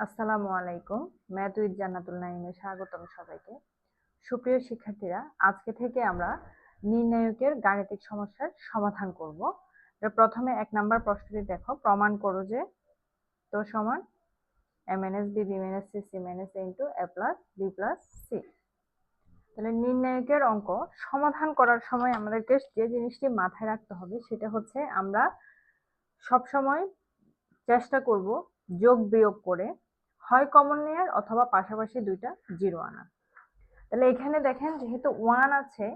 আসসালামু আলাইকুম। Math with জান্নাতুল নাইমে স্বাগতম সবাইকে। সুপ্রিয় শিক্ষার্থীরা, আজকে থেকে আমরা নির্ণায়কের গাণিতিক সমস্যার সমাধান করব। প্রথমে ১ নাম্বার প্রশ্নটি দেখো, প্রমাণ করো যে তো সমান a minus b b minus c c minus a into a plus b plus c। তাহলে নির্ণায়কের অঙ্ক সমাধান করার সময় আমাদেরকে যে জিনিসটি মাথায় রাখতে হবে সেটা হচ্ছে আমরা সবসময় চেষ্টা করব যোগ বিয়োগ করে হয় কমন নেয়ার অথবা পাশাপাশি দুইটা জিরো আনা। তাহলে এখানে দেখেন যেহেতু 1 আছে,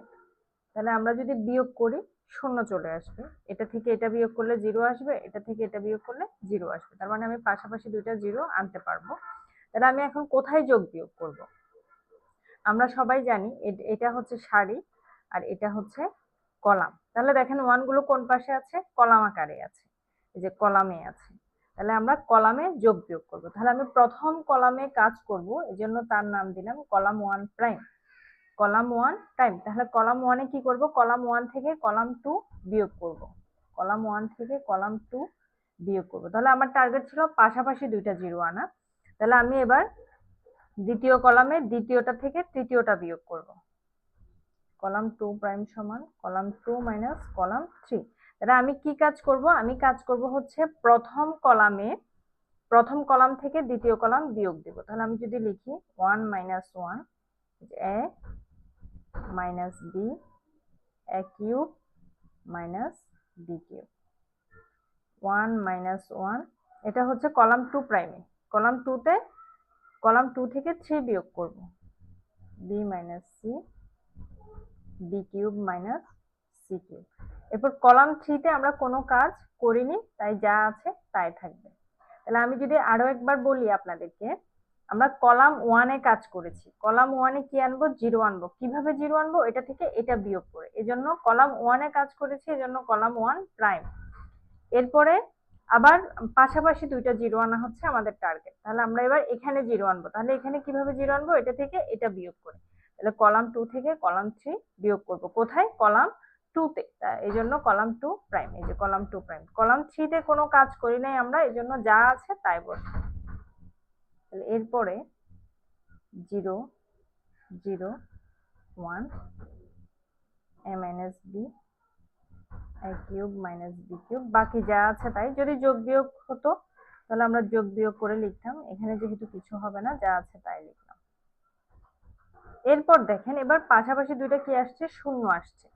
তাহলে আমরা যদি বিয়োগ করি শূন্য চলে আসবে, এটা থেকে এটা বিয়োগ করলে জিরো আসবে, এটা থেকে এটা বিয়োগ করলে জিরো আসবে, তার মানে আমি পাশাপাশি দুইটা জিরো আনতে পারবো। তাহলে আমি এখন কোথায় যোগ বিয়োগ করব? আমরা সবাই জানি এটা হচ্ছে সারি আর এটা হচ্ছে কলাম। তাহলে দেখেন 1 গুলো কোন পাশে আছে? কলাম আকারে আছে, এই যে কলামে আছে। তাহলে আমরা কলামে যোগ বিয়োগ করব। তাহলে আমি প্রথম কলামে কাজ করব, এজন্য তার নাম দিলাম কলাম 1 প্রাইম। Column 1 prime. তাহলে কলাম 1 এ কি করব? কলাম 1 থেকে কলাম 2 বিয়োগ করব। কলাম 1 থেকে কলাম 2 বিয়োগ করব। তাহলে আমার টার্গেট ছিল পাশাপাশি দুইটা জিরো আনা। তাহলে আমি এবার দ্বিতীয় কলামে দ্বিতীয়টা থেকে তৃতীয়টা বিয়োগ করব। কলাম 2 প্রাইম সমান কলাম 2 মাইনাস কলাম 3। তাহলে আমি কি কাজ করব? আমি কাজ করব হচ্ছে প্রথম কলাম থেকে দ্বিতীয় কলাম বিয়োগ দেব। তাহলে আমি যদি লিখি 1 minus 1 a minus b a cube minus b cube, 1 minus 1, এটা হচ্ছে কলাম 2 প্রাইমে। কলাম 2 থেকে 3 বিয়োগ করব, b minus c b cube minus c cube. এরপর কলাম 3 তে আমরা কোনো কাজ করিনি, তাই যা আছে তাই থাকবে। তাহলে আমি যদি আরো একবার বলি আপনাদেরকে, আমরা কলাম 1 এ কাজ করেছি, কলাম 1 এ কি আনবো? জিরো আনবো। কিভাবে জিরো আনবো? এটা থেকে এটা বিয়োগ করে। এজন্য কলাম 1 এ কাজ করেছি, এজন্য কলাম 1 প্রাইম। এরপরে আবার পাশাপাশি দুইটা জিরো আনা হচ্ছে আমাদের টার্গেট। তাহলে আমরা এবার এখানে জিরো আনবো। তাহলে এখানে কিভাবে জিরো আনবো? এটা থেকে এটা বিয়োগ করে। তাহলে কলাম 2 থেকে কলাম 3 বিয়োগ করব। কোথায়? কলাম 2 তে। এই জন্য কলাম 2 প্রাইম, এই যে কলাম 2 প্রাইম। কলাম 3 তে কোনো কাজ করি নাই আমরা, এই জন্য যা আছে তাই বসবে। তাহলে এরপরে 0 0 1 a minus b a cube minus b cube, বাকি যা আছে তাই। যদি যোগ বিয়োগ হতো তাহলে আমরা যোগ বিয়োগ করে লিখতাম, এখানে যেহেতু কিছু হবে না, যা আছে তাই লিখলাম। এরপর দেখেন এবার পাশাপাশি দুইটা কি আসছে? শূন্য আসছে।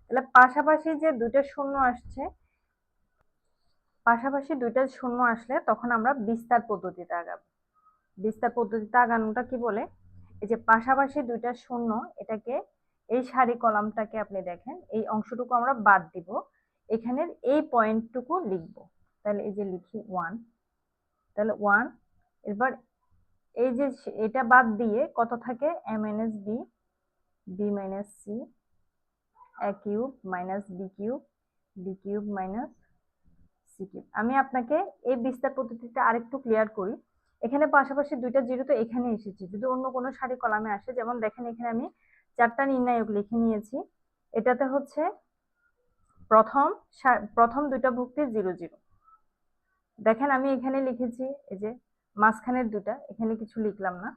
তাহলে পাশাপাশি যে দুইটা শূন্য আসছে, পাশাপাশি দুইটা শূন্য আসলে তখন আমরা বিস্তার পদ্ধতিতে আগাবো। বিস্তার পদ্ধতিতে আগানোটা কি বলে? এই যে পাশাপাশি দুইটা শূন্য, এটাকে এই সারি কলামটাকে আপনি দেখেন, এই অংশটুকু আমরা বাদ দিব, এখানের এই পয়েন্টটুকু লিখব। তাহলে এই যে লিখি 1, তাহলে 1। এবার এই যে এটা বাদ দিয়ে কত থাকে? a minus b b minus c a cube minus b cube b cube minus c cube. আমি আপনাকে এই বিস্তার পদ্ধতিটা আরেকটু ক্লিয়ার করি। এখানে পাশাপাশি দুইটা জিরো তো এখানে এসেছে, যদি অন্য কোনো সারি কলামে আসে, যেমন দেখেন এখানে আমি 4টা নির্ণায়ক লিখে নিয়েছি। এটাতে হচ্ছে প্রথম দুইটা ভুক্তি 0 0। দেখেন আমি এখানে লিখেছি এই যে মাঝখানের দুটা, এখানে কিছু লিখলাম না।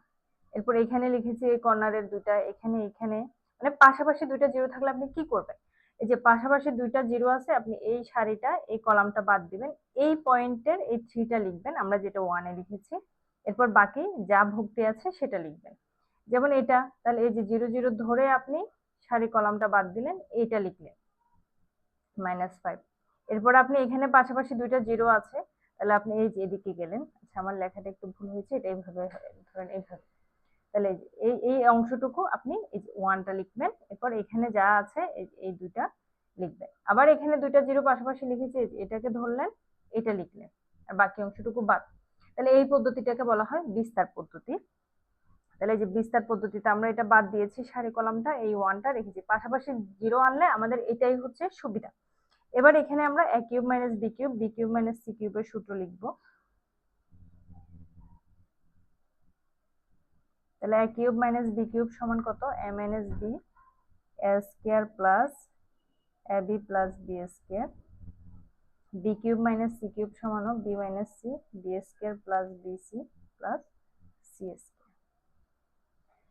এরপর এখানে লিখেছি এই কর্নারের দুটা, এখানে মানে পাশাপাশি দুইটা জিরো থাকলে আপনি কি করবেন? এই যে পাশাপাশি দুইটা জিরো আছে, আপনি এই সারিটা এই কলামটা বাদ দিবেন, এই পয়েন্টের এই 3টা লিখবেন, আমরা যেটা 1 এ লিখেছি। এরপর বাকি যা ভুক্তি আছে সেটা লিখবেন। যেমন এটা, তাহলে এই যে 0 0 ধরে আপনি সারি কলামটা বাদ দিলেন, এইটা লিখলেন -5। এরপর আপনি এখানে পাশাপাশি দুইটা জিরো আছে, তাহলে আপনি এই যে এদিকে গেলেন। আচ্ছা, আমার লেখাটা একটু ভুল হয়েছে, এটা এইভাবে ধরেন, এইভাবে। তাহলে এই এই অংশটুকু আপনি এই যে 1টা লিখবেন, এরপর এখানে যা আছে এই দুইটা লিখবেন। আবার এখানে দুইটা জিরো পাশাপাশি লিখেছি, এটাকে ধরলেন, এটা লিখলেন, আর বাকি অংশটুকু বাদ। তাহলে এই পদ্ধতিটাকে বলা হয় বিস্তার পদ্ধতি। তাহলে এই যে বিস্তার পদ্ধতিতে আমরা এটা বাদ দিয়েছি, সারি কলামটা এই 1টা রেখেছি, পাশাপাশি জিরো আনলে আমাদের এটাই হচ্ছে সুবিধা। এবার এখানে আমরা a cube minus b cube b cube minus c কিউবের সূত্র লিখব। তাহলে a cube minus b cube সমান কত? a minus b a square plus ab plus b square, b cube minus c cube সমান b minus c b square plus bc plus c square.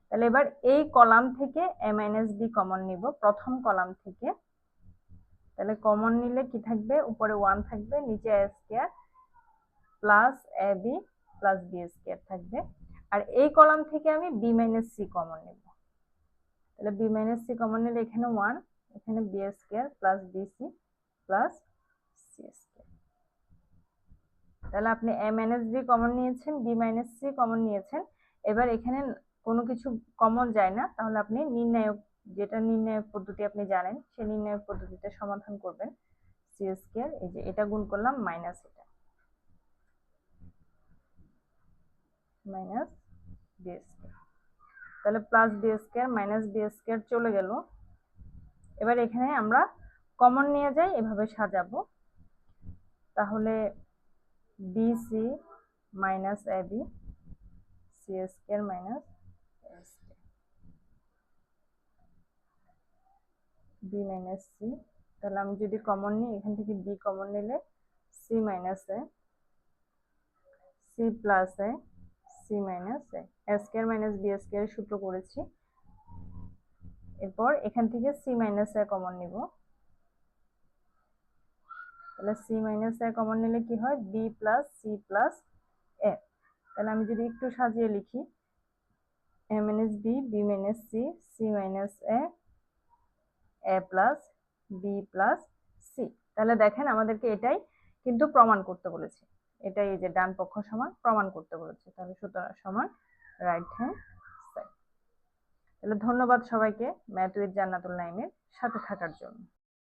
তাহলে এবার এই কলাম থেকে এ minus b common নিব প্রথম column থেকে। তাহলে কমন নিলে কি থাকবে, উপরে 1 থাকবে, নিচে এ square plus A B plus b square থাকবে। আর এই কলাম থেকে আমি বি মাইনাস সি কমন নেব। তাহলে বি মাইনাস সি কমন নিলে এখানে 1, এখানে b square plus bc plus c square. তাহলে আপনি এ মাইনাস বি কমন নিয়েছেন, বি মাইনাস সি কমন নিয়েছেন। এবার এখানে কোনো কিছু কমন যায় না, তাহলে আপনি নির্ণায়ক, যেটা নির্ণায়ক পদ্ধতি আপনি জানেন, সেই নির্ণায়ক পদ্ধতিতে সমাধান করবেন। সি স্কয়ার, এই যে এটা গুণ করলাম মাইনাস এটা মাইনাস বি স্কয়ার। তাহলে plus b square minus b square চলে গেল। এবার এখানে আমরা কমন নিয়ে যাই, এভাবে সাজাবো। তাহলে bc minus ab c square minus b minus c. তাহলে আমি যদি কমন নিই, এখান থেকে বি কমন নিলে c minus a c plus a c minus a square minus b square সূত্র করেছি। এরপর এখান থেকে সি মাইনাস এ কমন নিব। তাহলে সি মাইনাস এ কমন নিলে কি হয়, B plus C plus A. তাহলে আমি যদি একটু সাজিয়ে লিখি, A minus B B minus C C minus A plus B plus C. তাহলে দেখেন আমাদেরকে এটাই কিন্তু প্রমাণ করতে বলেছে, এটাই এই যে ডান পক্ষ সমান প্রমাণ করতে বলেছে। তাহলে সুতরাং সমান রাইট হ্যান্ড সাইড। তাহলে ধন্যবাদ সবাইকে ম্যাথ উইথ জান্নাতুল নাইমের সাথে থাকার জন্য।